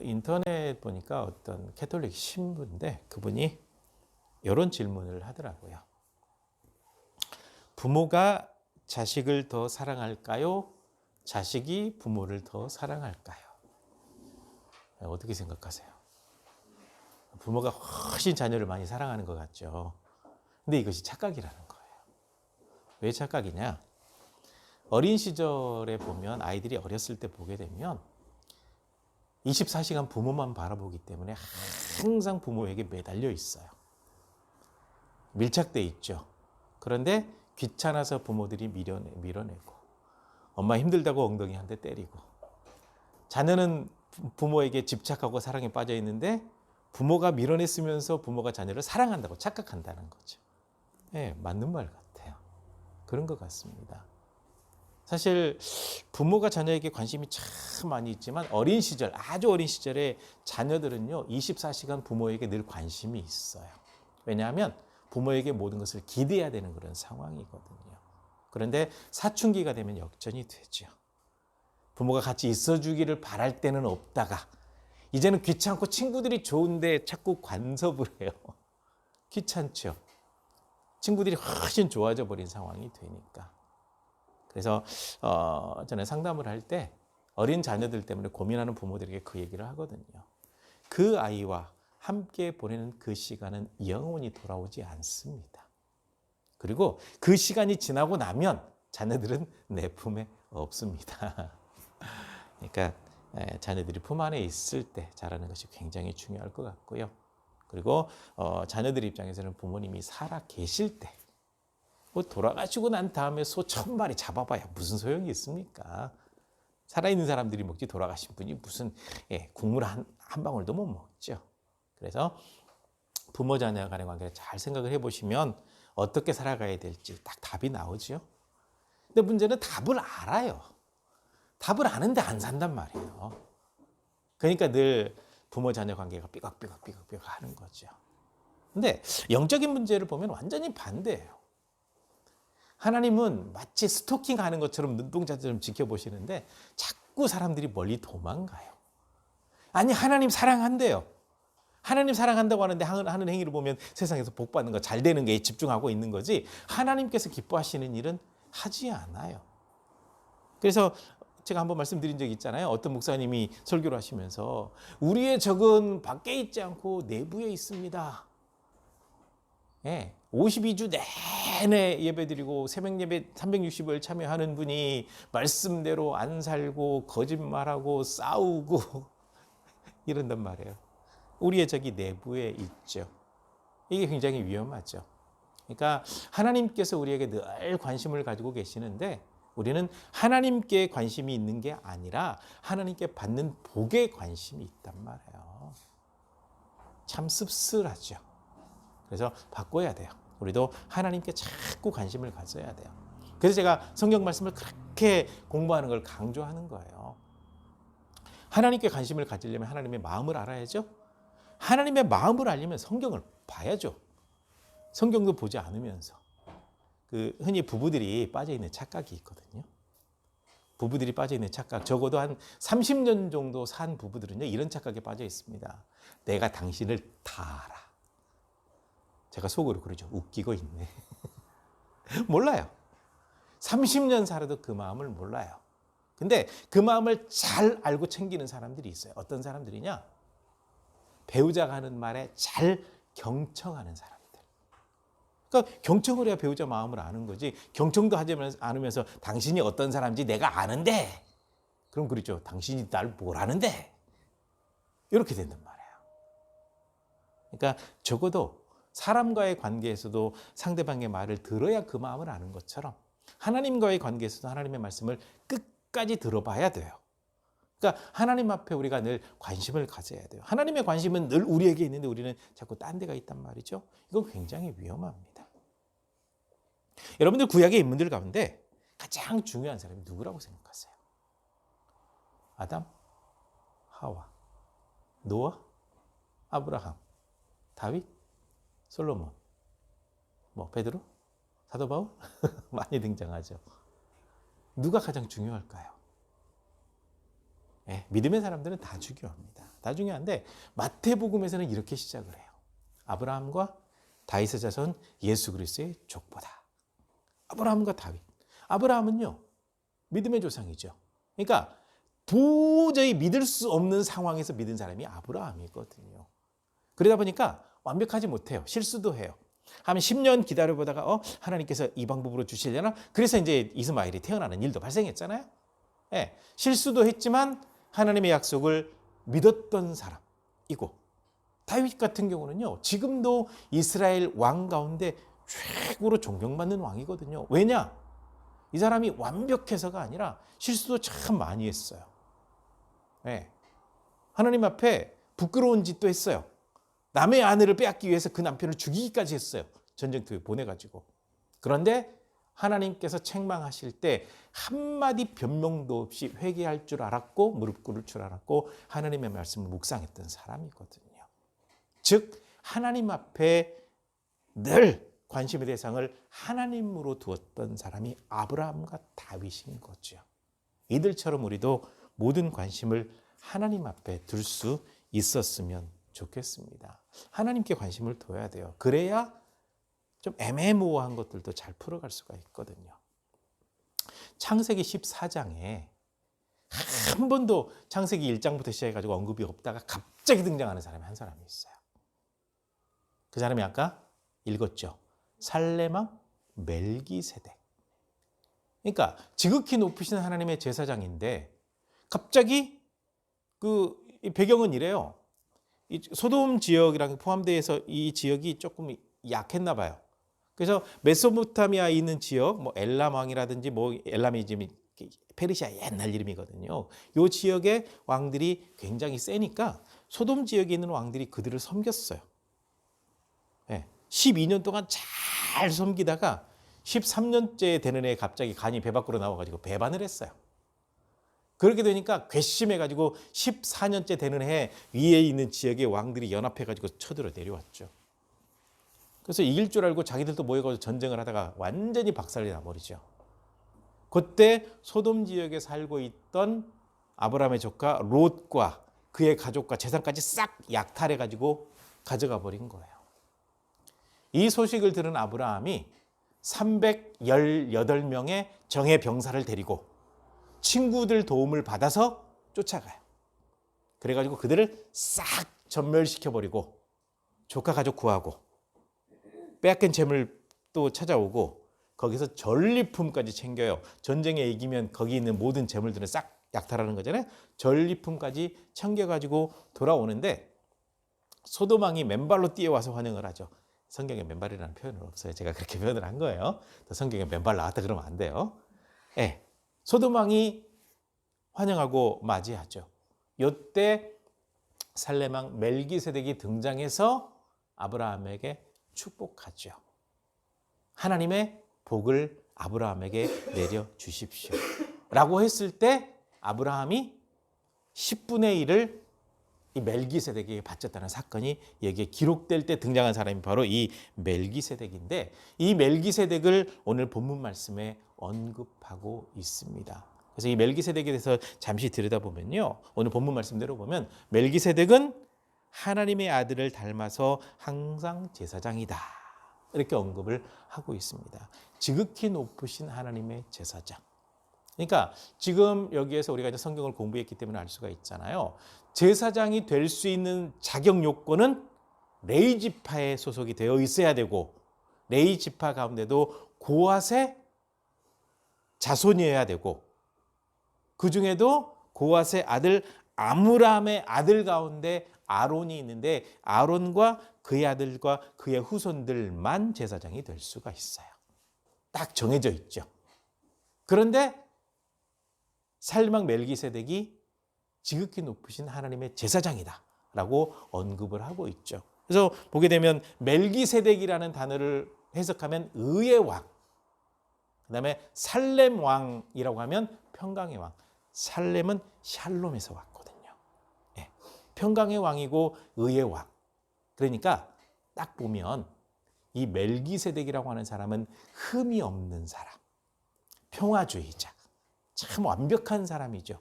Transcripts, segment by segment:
인터넷 보니까 어떤 캐톨릭 신부인데 그분이 이런 질문을 하더라고요. 부모가 자식을 더 사랑할까요? 자식이 부모를 더 사랑할까요? 어떻게 생각하세요? 부모가 훨씬 자녀를 많이 사랑하는 것 같죠. 근데 이것이 착각이라는 거예요. 왜 착각이냐? 어린 시절에 보면 아이들이 어렸을 때 보게 되면 24시간 부모만 바라보기 때문에 항상 부모에게 매달려 있어요. 밀착돼 있죠. 그런데 귀찮아서 부모들이 밀어내고 엄마 힘들다고 엉덩이 한 대 때리고 자녀는 부모에게 집착하고 사랑에 빠져 있는데 부모가 밀어냈으면서 부모가 자녀를 사랑한다고 착각한다는 거죠. 네, 맞는 말 같아요. 그런 것 같습니다. 사실 부모가 자녀에게 관심이 참 많이 있지만 어린 시절, 아주 어린 시절에 자녀들은요 24시간 부모에게 늘 관심이 있어요. 왜냐하면 부모에게 모든 것을 기대해야 되는 그런 상황이거든요. 그런데 사춘기가 되면 역전이 되죠. 부모가 같이 있어주기를 바랄 때는 없다가 이제는 귀찮고 친구들이 좋은데 자꾸 간섭을 해요. 귀찮죠. 친구들이 훨씬 좋아져 버린 상황이 되니까. 그래서 저는 상담을 할 때 어린 자녀들 때문에 고민하는 부모들에게 그 얘기를 하거든요. 그 아이와 함께 보내는 그 시간은 영원히 돌아오지 않습니다. 그리고 그 시간이 지나고 나면 자녀들은 내 품에 없습니다. 그러니까 자녀들이 품 안에 있을 때 자라는 것이 굉장히 중요할 것 같고요. 그리고 자녀들 입장에서는 부모님이 살아 계실 때 뭐 돌아가시고 난 다음에 소 1000마리 잡아봐야 무슨 소용이 있습니까? 살아있는 사람들이 먹지 돌아가신 분이 무슨 국물 한 방울도 못 먹죠. 그래서 부모 자녀 간의 관계를 잘 생각을 해보시면 어떻게 살아가야 될지 딱 답이 나오죠. 근데 문제는 답을 알아요. 답을 아는데 안 산단 말이에요. 그러니까 늘 부모 자녀 관계가 삐걱삐걱 하는 거죠. 근데 영적인 문제를 보면 완전히 반대예요. 하나님은 마치 스토킹하는 것처럼 눈동자처럼 지켜보시는데 자꾸 사람들이 멀리 도망가요. 아니 하나님 사랑한대요. 하나님 사랑한다고 하는데 하는 행위를 보면 세상에서 복 받는 거 잘 되는 게 집중하고 있는 거지 하나님께서 기뻐하시는 일은 하지 않아요. 그래서 제가 한번 말씀드린 적이 있잖아요. 어떤 목사님이 설교를 하시면서 우리의 적은 밖에 있지 않고 내부에 있습니다. 52주 내내 예배드리고 새벽 예배 360일 참여하는 분이 말씀대로 안 살고 거짓말하고 싸우고 이런단 말이에요. 우리의 적이 내부에 있죠. 이게 굉장히 위험하죠. 그러니까 하나님께서 우리에게 늘 관심을 가지고 계시는데 우리는 하나님께 관심이 있는 게 아니라 하나님께 받는 복에 관심이 있단 말이에요. 참 씁쓸하죠. 그래서 바꿔야 돼요. 우리도 하나님께 자꾸 관심을 가져야 돼요. 그래서 제가 성경 말씀을 그렇게 공부하는 걸 강조하는 거예요. 하나님께 관심을 가지려면 하나님의 마음을 알아야죠. 하나님의 마음을 알려면 성경을 봐야죠. 성경도 보지 않으면서. 흔히 부부들이 빠져있는 착각이 있거든요. 부부들이 빠져있는 착각. 적어도 한 30년 정도 산 부부들은요, 이런 착각에 빠져 있습니다. 내가 당신을 다 알아. 제가 속으로 그러죠. 웃기고 있네. 몰라요. 30년 살아도 그 마음을 몰라요. 근데 그 마음을 잘 알고 챙기는 사람들이 있어요. 어떤 사람들이냐? 배우자가 하는 말에 잘 경청하는 사람들. 그러니까 경청을 해야 배우자 마음을 아는 거지. 경청도 하지 않으면서 당신이 어떤 사람인지 내가 아는데. 그럼 그러죠. 당신이 날 뭘 아는데. 이렇게 된단 말이에요. 그러니까 적어도 사람과의 관계에서도 상대방의 말을 들어야 그 마음을 아는 것처럼 하나님과의 관계에서도 하나님의 말씀을 끝까지 들어봐야 돼요. 그러니까 하나님 앞에 우리가 늘 관심을 가져야 돼요. 하나님의 관심은 늘 우리에게 있는데 우리는 자꾸 딴 데가 있단 말이죠. 이건 굉장히 위험합니다. 여러분들 구약의 인물들 가운데 가장 중요한 사람이 누구라고 생각하세요? 아담, 하와, 노아, 아브라함, 다윗, 솔로몬, 베드로, 사도 바울 많이 등장하죠. 누가 가장 중요할까요? 믿음의 사람들은 다 중요합니다. 다 중요한데 마태복음에서는 이렇게 시작을 해요. 아브라함과 다윗의 자손 예수 그리스도의 족보다. 아브라함과 다윗. 아브라함은요, 믿음의 조상이죠. 그러니까 도저히 믿을 수 없는 상황에서 믿은 사람이 아브라함이거든요. 그러다 보니까 완벽하지 못해요. 실수도 해요. 한 10년 기다려보다가 하나님께서 이 방법으로 주시려나? 그래서 이제 이스마엘이 태어나는 일도 발생했잖아요. 예, 실수도 했지만 하나님의 약속을 믿었던 사람이고, 다윗 같은 경우는요, 지금도 이스라엘 왕 가운데 최고로 존경받는 왕이거든요. 왜냐? 이 사람이 완벽해서가 아니라 실수도 참 많이 했어요. 예, 하나님 앞에 부끄러운 짓도 했어요. 남의 아내를 빼앗기 위해서 그 남편을 죽이기까지 했어요. 전쟁터에 보내가지고. 그런데 하나님께서 책망하실 때 한마디 변명도 없이 회개할 줄 알았고 무릎 꿇을 줄 알았고 하나님의 말씀을 묵상했던 사람이거든요. 즉 하나님 앞에 늘 관심의 대상을 하나님으로 두었던 사람이 아브라함과 다윗인 거죠. 이들처럼 우리도 모든 관심을 하나님 앞에 둘 수 있었으면 좋겠습니다. 하나님께 관심을 둬야 돼요. 그래야 좀 애매모호한 것들도 잘 풀어갈 수가 있거든요. 창세기 14장에 한 번도 창세기 1장부터 시작해가지고 언급이 없다가 갑자기 등장하는 사람이 한 사람이 있어요. 그 사람이 아까 읽었죠. 살레망 멜기세덱. 그러니까 지극히 높으신 하나님의 제사장인데 갑자기 그 배경은 이래요. 이 소돔 지역이랑 포함되어서 이 지역이 조금 약했나 봐요. 그래서 메소포타미아에 있는 지역, 뭐 엘람 왕이라든지 뭐 엘람이 지금 페르시아 옛날 이름이거든요. 이 지역의 왕들이 굉장히 세니까 소돔 지역에 있는 왕들이 그들을 섬겼어요. 네, 12년 동안 잘 섬기다가 13년째 되는 해 갑자기 간이 배 밖으로 나와가지고 배반을 했어요. 그렇게 되니까 괘씸해가지고 14년째 되는 해 위에 있는 지역의 왕들이 연합해가지고 쳐들어 내려왔죠. 그래서 이길 줄 알고 자기들도 모여가지고 전쟁을 하다가 완전히 박살이 나버리죠. 그때 소돔 지역에 살고 있던 아브라함의 조카 롯과 그의 가족과 재산까지 싹 약탈해가지고 가져가 버린 거예요. 이 소식을 들은 아브라함이 318명의 정예 병사를 데리고 친구들 도움을 받아서 쫓아가요. 그래가지고 그들을 싹 전멸시켜버리고 조카 가족 구하고 빼앗긴 재물 또 찾아오고 거기서 전리품까지 챙겨요. 전쟁에 이기면 거기 있는 모든 재물들은 싹 약탈하는 거잖아요. 전리품까지 챙겨가지고 돌아오는데 소돔 왕이 맨발로 뛰어와서 환영을 하죠. 성경에 맨발이라는 표현은 없어요. 제가 그렇게 표현을 한 거예요. 성경에 맨발 나왔다 그러면 안 돼요. 네. 소돔 왕이 환영하고 맞이하죠. 이때 살레망 멜기세덱이 등장해서 아브라함에게 축복하죠. 하나님의 복을 아브라함에게 내려 주십시오. 라고 했을 때 아브라함이 10분의 1을 이 멜기세덱에게 바쳤다는 사건이 여기에 기록될 때 등장한 사람이 바로 이 멜기세덱인데 이 멜기세덱을 오늘 본문 말씀에 언급하고 있습니다. 그래서 이 멜기세덱에 대해서 잠시 들여다보면요. 오늘 본문 말씀대로 보면 멜기세덱은 하나님의 아들을 닮아서 항상 제사장이다. 이렇게 언급을 하고 있습니다. 지극히 높으신 하나님의 제사장. 그러니까 지금 여기에서 우리가 이제 성경을 공부했기 때문에 알 수가 있잖아요. 제사장이 될 수 있는 자격 요건은 레위 지파에 소속이 되어 있어야 되고 레위 지파 가운데도 고핫의 자손이어야 되고 그 중에도 고핫의 아들 아므람의 아들 가운데 아론이 있는데 아론과 그의 아들과 그의 후손들만 제사장이 될 수가 있어요. 딱 정해져 있죠. 그런데 살레망 멜기세덱이 지극히 높으신 하나님의 제사장이다라고 언급을 하고 있죠. 그래서 보게 되면 멜기세덱이라는 단어를 해석하면 의의 왕, 그 다음에 살렘 왕이라고 하면 평강의 왕. 살렘은 샬롬에서 왔거든요. 네. 평강의 왕이고 의의 왕. 그러니까 딱 보면 이 멜기세덱이라고 하는 사람은 흠이 없는 사람, 평화주의자, 참 완벽한 사람이죠.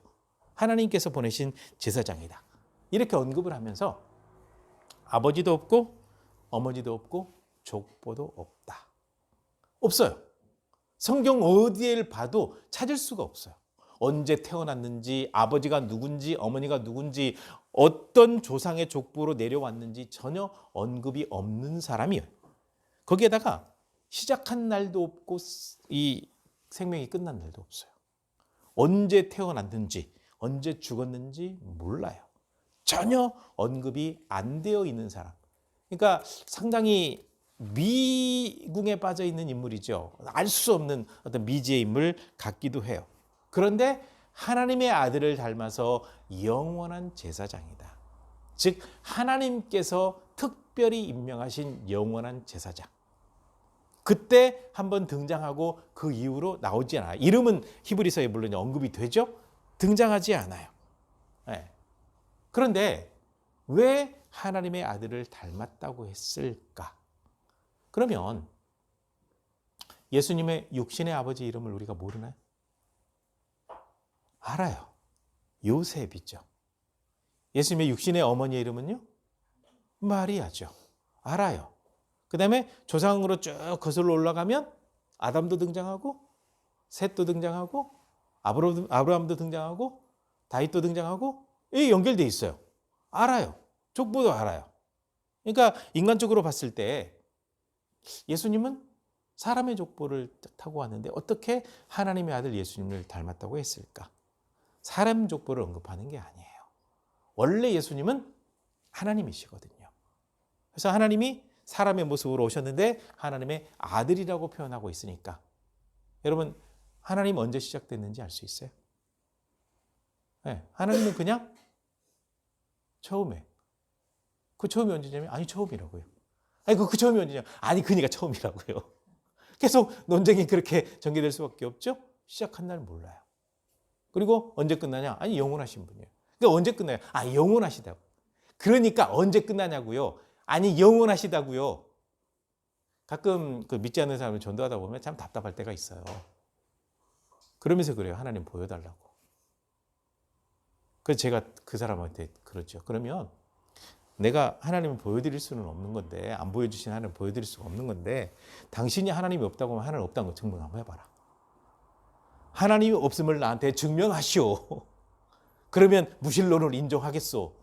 하나님께서 보내신 제사장이다. 이렇게 언급을 하면서 아버지도 없고 어머니도 없고 족보도 없다. 없어요. 성경 어디에 봐도 찾을 수가 없어요. 언제 태어났는지, 아버지가 누군지, 어머니가 누군지, 어떤 조상의 족보로 내려왔는지 전혀 언급이 없는 사람이에요. 거기에다가 시작한 날도 없고 이 생명이 끝난 날도 없어요. 언제 태어났는지, 언제 죽었는지 몰라요. 전혀 언급이 안 되어 있는 사람. 그러니까 상당히 미궁에 빠져 있는 인물이죠. 알 수 없는 어떤 미지의 인물 같기도 해요. 그런데 하나님의 아들을 닮아서 영원한 제사장이다. 즉 하나님께서 특별히 임명하신 영원한 제사장. 그때 한번 등장하고 그 이후로 나오지 않아요. 이름은 히브리서에 물론 언급이 되죠. 등장하지 않아요. 네. 그런데 왜 하나님의 아들을 닮았다고 했을까? 그러면 예수님의 육신의 아버지 이름을 우리가 모르나요? 알아요. 요셉이죠. 예수님의 육신의 어머니의 이름은요? 마리아죠. 알아요. 그 다음에 조상으로 쭉 거슬러 올라가면 아담도 등장하고 셋도 등장하고 아브라함도 등장하고 다윗도 등장하고 이게 연결돼 있어요. 알아요. 족보도 알아요. 그러니까 인간적으로 봤을 때 예수님은 사람의 족보를 타고 왔는데 어떻게 하나님의 아들 예수님을 닮았다고 했을까? 사람 족보를 언급하는 게 아니에요. 원래 예수님은 하나님이시거든요. 그래서 하나님이 사람의 모습으로 오셨는데 하나님의 아들이라고 표현하고 있으니까 여러분 하나님 언제 시작됐는지 알 수 있어요? 네, 하나님은 그냥 처음에. 그 처음이 언제냐면 아니 처음이라고요. 아니 그 처음이 언제냐? 아니 그니까 처음이라고요. 계속 논쟁이 그렇게 전개될 수밖에 없죠. 시작한 날 몰라요. 그리고 언제 끝나냐? 아니 영원하신 분이에요. 그러니까 언제 끝나요? 아 영원하시다고. 그러니까 언제 끝나냐고요? 아니 영원하시다고요. 가끔 그 믿지 않는 사람을 전도하다 보면 참 답답할 때가 있어요. 그러면서 그래요. 하나님 보여달라고. 그래서 제가 그 사람한테 그러죠. 그러면 내가 하나님을 보여드릴 수는 없는 건데 안 보여주신 하나님을 보여드릴 수가 없는 건데 당신이 하나님이 없다고 하면 하나님 없다는 거 증명 한번 해봐라. 하나님이 없음을 나한테 증명하시오. 그러면 무신론을 인정하겠소.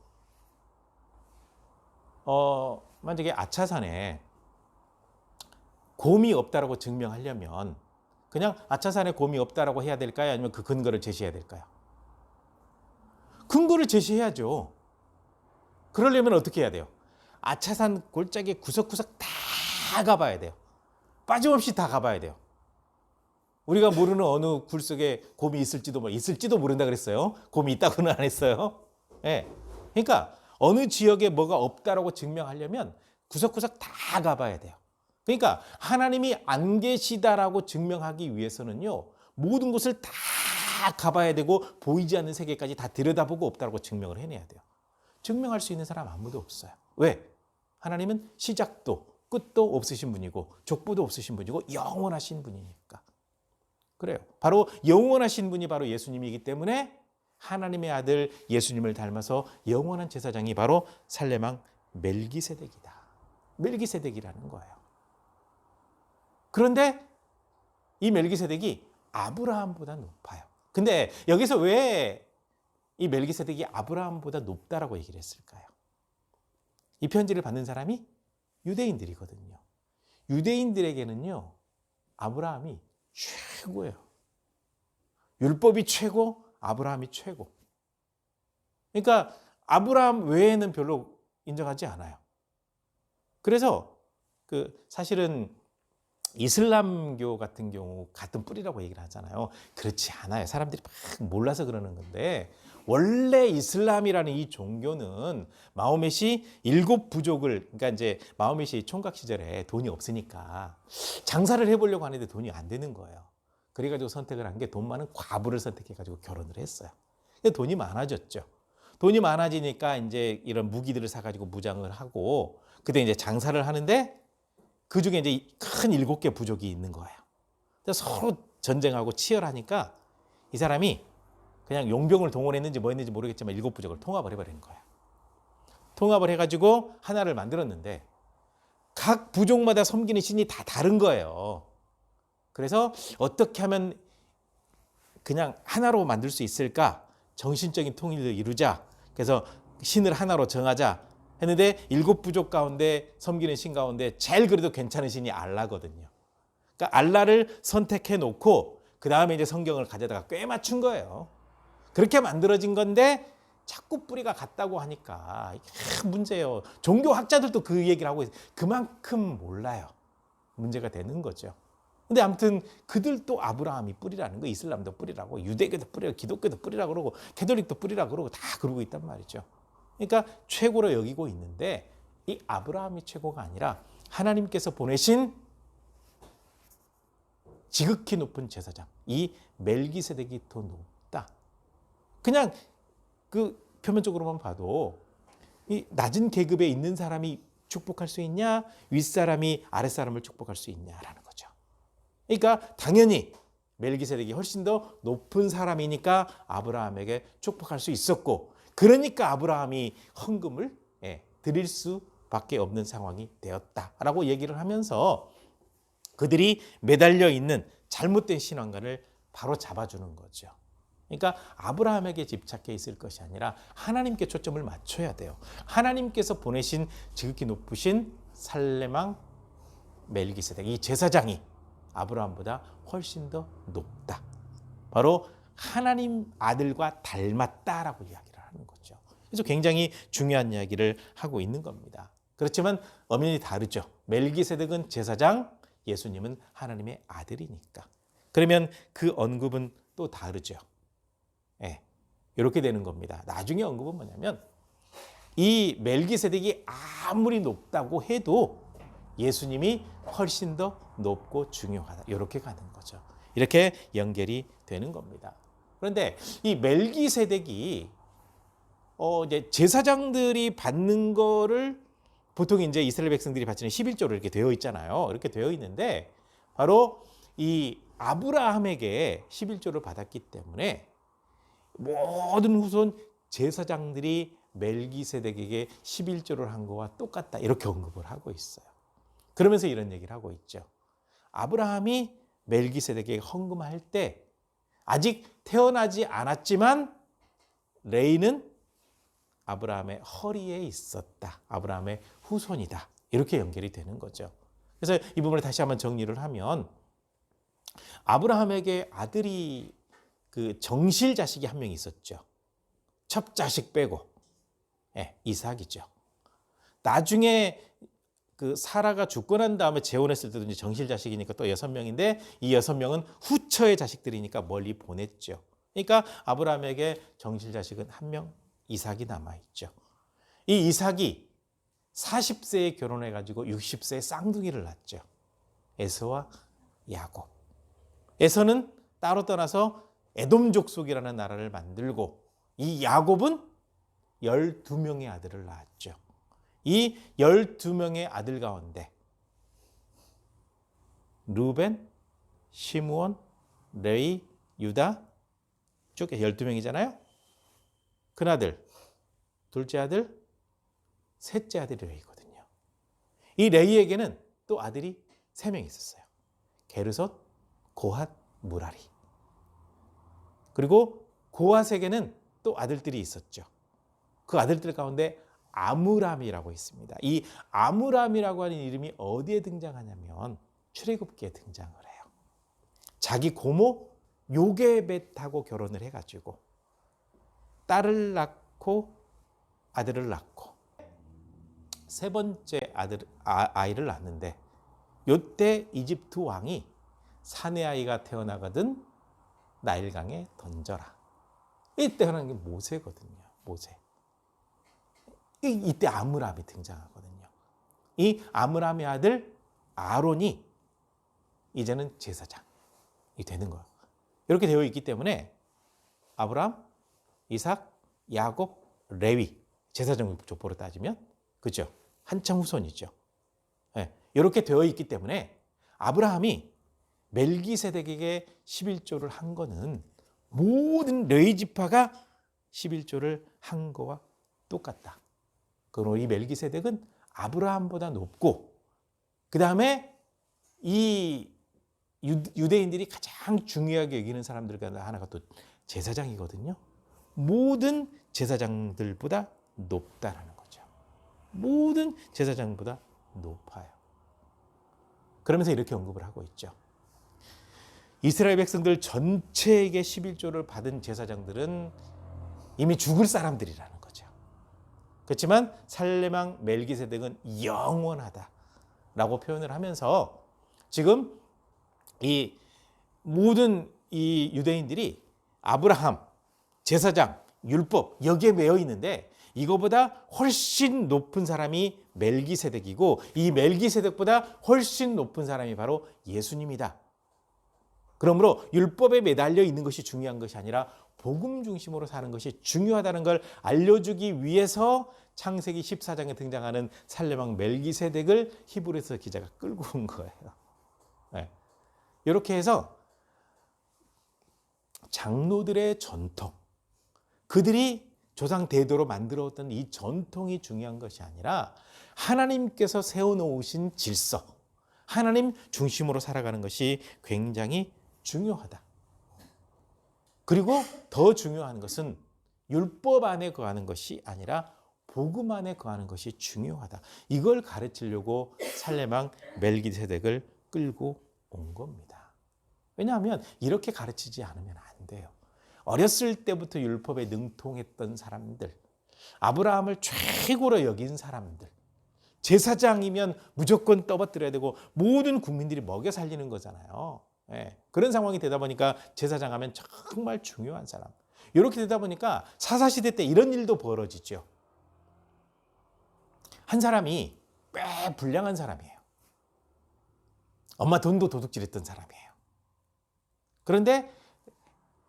만약에 아차산에 곰이 없다라고 증명하려면 그냥 아차산에 곰이 없다라고 해야 될까요? 아니면 그 근거를 제시해야 될까요? 근거를 제시해야죠. 그러려면 어떻게 해야 돼요? 아차산 골짜기 구석구석 다 가봐야 돼요. 빠짐없이 다 가봐야 돼요. 우리가 모르는 어느 굴 속에 곰이 있을지도 모른다 그랬어요. 곰이 있다고는 안 했어요. 네. 그러니까 어느 지역에 뭐가 없다라고 증명하려면 구석구석 다 가봐야 돼요. 그러니까 하나님이 안 계시다라고 증명하기 위해서는요. 모든 곳을 다 가봐야 되고 보이지 않는 세계까지 다 들여다보고 없다라고 증명을 해내야 돼요. 증명할 수 있는 사람 아무도 없어요. 왜? 하나님은 시작도 끝도 없으신 분이고 족보도 없으신 분이고 영원하신 분이니까. 그래요. 바로 영원하신 분이 바로 예수님이기 때문에 하나님의 아들 예수님을 닮아서 영원한 제사장이 바로 살레망 멜기세덱이다. 멜기세덱이라는 거예요. 그런데 이 멜기세덱이 아브라함보다 높아요. 근데 여기서 왜 이 멜기세덱이 아브라함보다 높다라고 얘기를 했을까요? 이 편지를 받는 사람이 유대인들이거든요. 유대인들에게는요, 아브라함이 최고예요. 율법이 최고, 아브라함이 최고. 그러니까 아브라함 외에는 별로 인정하지 않아요. 그래서 사실은 이슬람교 같은 경우 같은 뿌리라고 얘기를 하잖아요. 그렇지 않아요. 사람들이 막 몰라서 그러는 건데 원래 이슬람이라는 이 종교는 마호멧이 7부족을 그러니까 이제 마호멧이 총각 시절에 돈이 없으니까 장사를 해보려고 하는데 돈이 안 되는 거예요. 그래가지고 선택을 한 게 돈 많은 과부를 선택해가지고 결혼을 했어요. 돈이 많아졌죠. 돈이 많아지니까 이제 이런 무기들을 사가지고 무장을 하고 그때 이제 장사를 하는데 그 중에 이제 큰 7개 부족이 있는 거예요. 서로 전쟁하고 치열하니까 이 사람이 그냥 용병을 동원했는지 뭐 했는지 모르겠지만 7부족을 통합을 해버린 거예요. 통합을 해가지고 하나를 만들었는데 각 부족마다 섬기는 신이 다 다른 거예요. 그래서 어떻게 하면 그냥 하나로 만들 수 있을까? 정신적인 통일을 이루자. 그래서 신을 하나로 정하자 했는데 7부족 가운데 섬기는 신 가운데 제일 그래도 괜찮은 신이 알라거든요. 그러니까 알라를 선택해 놓고 그 다음에 이제 성경을 가져다가 꽤 맞춘 거예요. 그렇게 만들어진 건데 자꾸 뿌리가 같다고 하니까 이게 문제예요. 종교학자들도 그 얘기를 하고 있어요. 그만큼 몰라요. 문제가 되는 거죠. 근데 아무튼 그들도 아브라함이 뿌리라는 거, 이슬람도 뿌리라고, 유대교도 뿌리라고, 기독교도 뿌리라고 그러고, 캐톨릭도 뿌리라고 그러고 다 그러고 있단 말이죠. 그러니까 최고로 여기고 있는데 이 아브라함이 최고가 아니라 하나님께서 보내신 지극히 높은 제사장, 이 멜기세덱이 더 높다. 그냥 그 표면적으로만 봐도 이 낮은 계급에 있는 사람이 축복할 수 있냐, 윗사람이 아랫사람을 축복할 수 있냐라는 거죠. 그러니까 당연히 멜기세덱이 훨씬 더 높은 사람이니까 아브라함에게 축복할 수 있었고, 그러니까 아브라함이 헌금을 드릴 수밖에 없는 상황이 되었다라고 얘기를 하면서 그들이 매달려 있는 잘못된 신앙관을 바로 잡아주는 거죠. 그러니까 아브라함에게 집착해 있을 것이 아니라 하나님께 초점을 맞춰야 돼요. 하나님께서 보내신 지극히 높으신 살레망 멜기세덱, 이 제사장이 아브라함보다 훨씬 더 높다. 바로 하나님 아들과 닮았다라고 이야기를 하는 거죠. 그래서 굉장히 중요한 이야기를 하고 있는 겁니다. 그렇지만 엄연히 다르죠. 멜기세덱은 제사장, 예수님은 하나님의 아들이니까. 그러면 그 언급은 또 다르죠. 이렇게 되는 겁니다. 나중에 언급은 뭐냐면 이 멜기세덱이 아무리 높다고 해도 예수님이 훨씬 더 높고 중요하다. 이렇게 가는 거죠. 이렇게 연결이 되는 겁니다. 그런데 이 멜기세덱이 이제 제사장들이 받는 거를 보통 이제 이스라엘 백성들이 바치는 11조로 이렇게 되어 있잖아요. 이렇게 되어 있는데 바로 이 아브라함에게 11조를 받았기 때문에 모든 후손 제사장들이 멜기세덱에게 11조를 한 거와 똑같다. 이렇게 언급을 하고 있어요. 그러면서 이런 얘기를 하고 있죠. 아브라함이 멜기세덱에게 헌금할 때 아직 태어나지 않았지만 레이는 아브라함의 허리에 있었다. 아브라함의 후손이다. 이렇게 연결이 되는 거죠. 그래서 이 부분을 다시 한번 정리를 하면 아브라함에게 아들이 그 정실 자식이 한 명 있었죠. 첫 자식 빼고 이삭이죠. 나중에 그 사라가 죽고 난 다음에 재혼했을 때도 이제 정실 자식이니까 또 6명인데 이 6명은 후처의 자식들이니까 멀리 보냈죠. 그러니까 아브라함에게 정실 자식은 한 명 이삭이 남아있죠. 이 이삭이 40세에 결혼해가지고 60세에 쌍둥이를 낳죠. 에서와 야곱. 에서는 따로 떠나서 에돔 족속이라는 나라를 만들고 이 야곱은 12명의 아들을 낳았죠. 이 12명의 아들 가운데 루벤, 시므온, 레위, 유다 쭉 12명이잖아요. 큰아들, 둘째 아들, 셋째 아들이 레위거든요. 이 레위에게는 또 아들이 3명 있었어요. 게르손, 고핫, 무라리. 그리고 고핫에게는 또 아들들이 있었죠. 그 아들들 가운데 아므람이라고 있습니다. 이 아므람이라고 하는 이름이 어디에 등장하냐면 출애굽기에 등장을 해요. 자기 고모 요게벳하고 결혼을 해가지고 딸을 낳고 아들을 낳고 세 번째 아이를 낳는데 이때 이집트 왕이 사내 아이가 태어나거든 나일강에 던져라. 이때 하는 게 모세거든요. 모세. 이때 아므람이 등장하거든요. 이 아므람의 아들 아론이 이제는 제사장이 되는 거예요. 이렇게 되어 있기 때문에 아브람, 이삭, 야곱, 레위 제사장 족보로 따지면 그죠? 한참 후손이죠. 이렇게 되어 있기 때문에 아브라함이 멜기세덱에게 11조를 한 거는 모든 레위 지파가 11조를 한 거와 똑같다. 그럼 이 멜기세덱은 아브라함보다 높고, 그 다음에 이 유대인들이 가장 중요하게 여기는 사람들 가운데 하나가 또 제사장이거든요. 모든 제사장들보다 높다라는 거죠. 모든 제사장보다 높아요. 그러면서 이렇게 언급을 하고 있죠. 이스라엘 백성들 전체에게 11조를 받은 제사장들은 이미 죽을 사람들이라는 거죠. 그렇지만 살레망 멜기세덱은 영원하다라고 표현을 하면서 지금 이 모든 이 유대인들이 아브라함, 제사장, 율법 여기에 매여 있는데 이거보다 훨씬 높은 사람이 멜기세덱이고 이 멜기세덱보다 훨씬 높은 사람이 바로 예수님이다. 그러므로 율법에 매달려 있는 것이 중요한 것이 아니라 복음 중심으로 사는 것이 중요하다는 걸 알려주기 위해서 창세기 14장에 등장하는 살레망 멜기세덱을 히브리서 기자가 끌고 온 거예요. 네. 이렇게 해서 장로들의 전통, 그들이 조상 대대로 만들어왔던 이 전통이 중요한 것이 아니라 하나님께서 세워놓으신 질서, 하나님 중심으로 살아가는 것이 굉장히 중요하다. 그리고 더 중요한 것은 율법 안에 거하는 것이 아니라 복음 안에 거하는 것이 중요하다. 이걸 가르치려고 살레망 멜기세덱을 끌고 온 겁니다. 왜냐하면 이렇게 가르치지 않으면 안 돼요. 어렸을 때부터 율법에 능통했던 사람들, 아브라함을 최고로 여긴 사람들, 제사장이면 무조건 떠받들어야 되고 모든 국민들이 먹여 살리는 거잖아요. 예, 그런 상황이 되다 보니까 제사장 하면 정말 중요한 사람. 이렇게 되다 보니까 사사시대 때 이런 일도 벌어지죠. 한 사람이 꽤 불량한 사람이에요. 엄마 돈도 도둑질했던 사람이에요. 그런데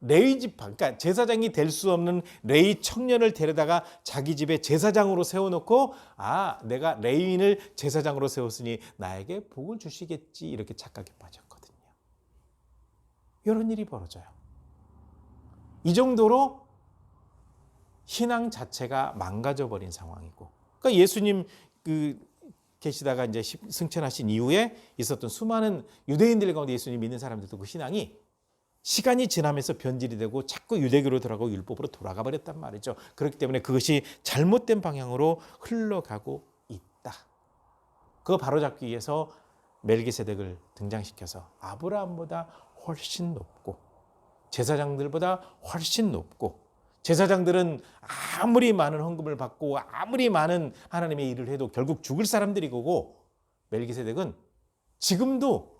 레위 지파, 그러니까 제사장이 될 수 없는 레위 청년을 데려다가 자기 집에 제사장으로 세워놓고 내가 레위인을 제사장으로 세웠으니 나에게 복을 주시겠지 이렇게 착각에 빠졌거든요. 이런 일이 벌어져요. 이 정도로 신앙 자체가 망가져 버린 상황이고, 그러니까 예수님 계시다가 이제 승천하신 이후에 있었던 수많은 유대인들 가운데 예수님 믿는 사람들도 그 신앙이 시간이 지나면서 변질이 되고 자꾸 유대교로 돌아가고 율법으로 돌아가 버렸단 말이죠. 그렇기 때문에 그것이 잘못된 방향으로 흘러가고 있다. 그거 바로잡기 위해서 멜기세덱을 등장시켜서 아브라함보다 훨씬 높고 제사장들보다 훨씬 높고, 제사장들은 아무리 많은 헌금을 받고 아무리 많은 하나님의 일을 해도 결국 죽을 사람들이고, 멜기세덱은 지금도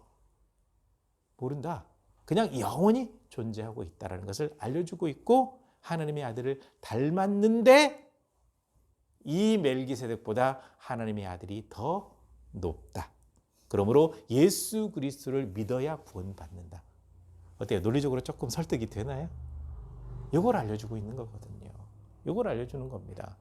모른다. 그냥 영원히 존재하고 있다는 것을 알려주고 있고, 하나님의 아들을 닮았는데 이 멜기세덱보다 하나님의 아들이 더 높다. 그러므로 예수 그리스도를 믿어야 구원받는다. 어때요? 논리적으로 조금 설득이 되나요? 이걸 알려주고 있는 거거든요. 이걸 알려주는 겁니다.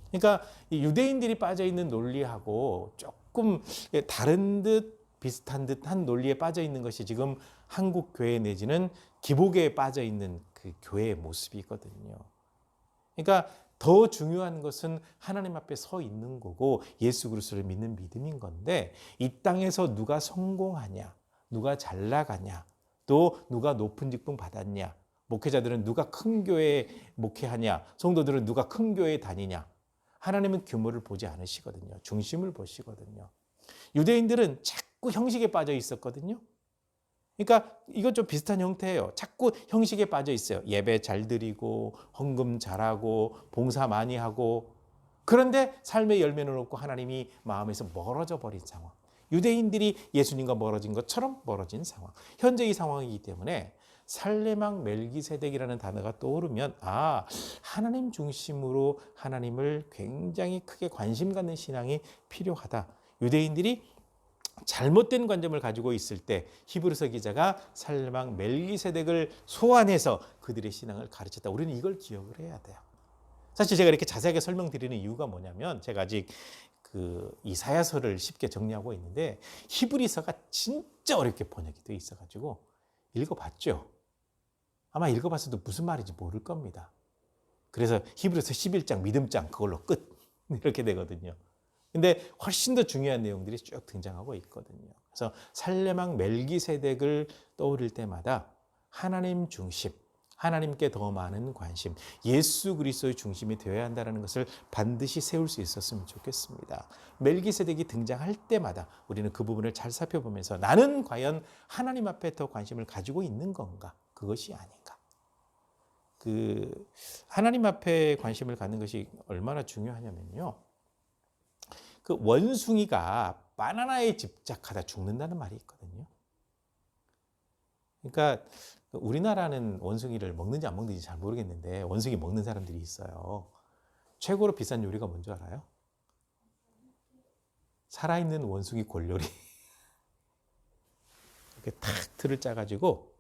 그러니까 이 유대인들이 빠져있는 논리하고 조금 다른 듯 비슷한 듯한 논리에 빠져있는 것이 지금 한국 교회 내지는 기복에 빠져있는 그 교회의 모습이거든요. 그러니까 더 중요한 것은 하나님 앞에 서 있는 거고 예수 그리스도를 믿는 믿음인 건데, 이 땅에서 누가 성공하냐, 누가 잘 나가냐, 또 누가 높은 직분 받았냐, 목회자들은 누가 큰 교회에 목회하냐, 성도들은 누가 큰 교회에 다니냐, 하나님은 규모를 보지 않으시거든요. 중심을 보시거든요. 유대인들은 자꾸 형식에 빠져 있었거든요. 그러니까 이건 좀 비슷한 형태예요. 자꾸 형식에 빠져 있어요. 예배 잘 드리고 헌금 잘하고 봉사 많이 하고, 그런데 삶의 열매는 없고 하나님이 마음에서 멀어져 버린 상황. 유대인들이 예수님과 멀어진 것처럼 멀어진 상황. 현재 이 상황이기 때문에 살레망 멜기세덱이라는 단어가 떠오르면 하나님 중심으로 하나님을 굉장히 크게 관심 갖는 신앙이 필요하다. 유대인들이 잘못된 관점을 가지고 있을 때 히브리서 기자가 살레망 멜기세덱을 소환해서 그들의 신앙을 가르쳤다. 우리는 이걸 기억을 해야 돼요. 사실 제가 이렇게 자세하게 설명드리는 이유가 뭐냐면, 제가 아직 그 이사야서를 쉽게 정리하고 있는데 히브리서가 진짜 어렵게 번역이 돼 있어가지고 읽어봤죠. 아마 읽어봤어도 무슨 말인지 모를 겁니다. 그래서 히브리서 11장 믿음장 그걸로 끝. 이렇게 되거든요. 근데 훨씬 더 중요한 내용들이 쭉 등장하고 있거든요. 그래서 살레망 멜기세덱을 떠올릴 때마다 하나님 중심, 하나님께 더 많은 관심, 예수 그리스도의 중심이 되어야 한다는 것을 반드시 세울 수 있었으면 좋겠습니다. 멜기세덱이 등장할 때마다 우리는 그 부분을 잘 살펴보면서 나는 과연 하나님 앞에 더 관심을 가지고 있는 건가? 그것이 아닌가? 하나님 앞에 관심을 갖는 것이 얼마나 중요하냐면요. 그 원숭이가 바나나에 집착하다 죽는다는 말이 있거든요. 그러니까 우리나라는 원숭이를 먹는지 안 먹는지 잘 모르겠는데 원숭이 먹는 사람들이 있어요. 최고로 비싼 요리가 뭔지 알아요? 살아있는 원숭이 골요리. 이렇게 탁 틀을 짜가지고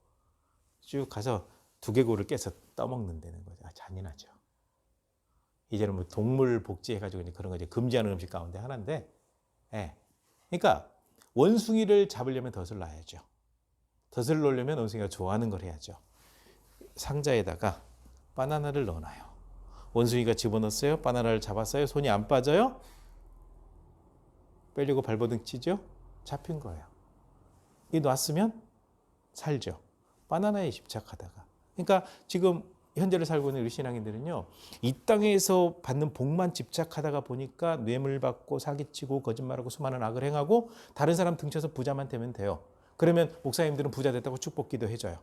쭉 가서 두개골을 깨서 떠먹는다는 거죠. 잔인하죠. 이제는 뭐 동물 복지해가지고 그런 거 이제 금지하는 음식 가운데 하나인데, 예. 그러니까 원숭이를 잡으려면 덫을 놔야죠. 덫을 놓으려면 원숭이가 좋아하는 걸 해야죠. 상자에다가 바나나를 넣어놔요. 원숭이가 집어넣었어요. 바나나를 잡았어요. 손이 안 빠져요. 빼려고 발버둥 치죠. 잡힌 거예요. 이 놨으면 살죠. 바나나에 집착하다가. 그러니까 지금 현재를 살고 있는 우리 신앙인들은요, 이 땅에서 받는 복만 집착하다가 보니까 뇌물 받고 사기치고 거짓말하고 수많은 악을 행하고 다른 사람 등쳐서 부자만 되면 돼요. 그러면 목사님들은 부자 됐다고 축복기도 해줘요.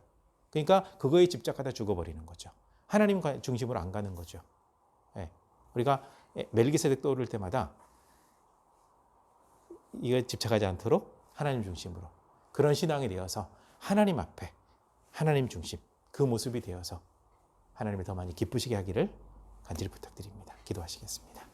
그러니까 그거에 집착하다 죽어버리는 거죠. 하나님 중심으로 안 가는 거죠. 예. 우리가 멜기세덱 떠오를 때마다 이거 집착하지 않도록 하나님 중심으로 그런 신앙이 되어서 하나님 앞에 하나님 중심 그 모습이 되어서 하나님을 더 많이 기쁘시게 하기를 간절히 부탁드립니다. 기도하시겠습니다.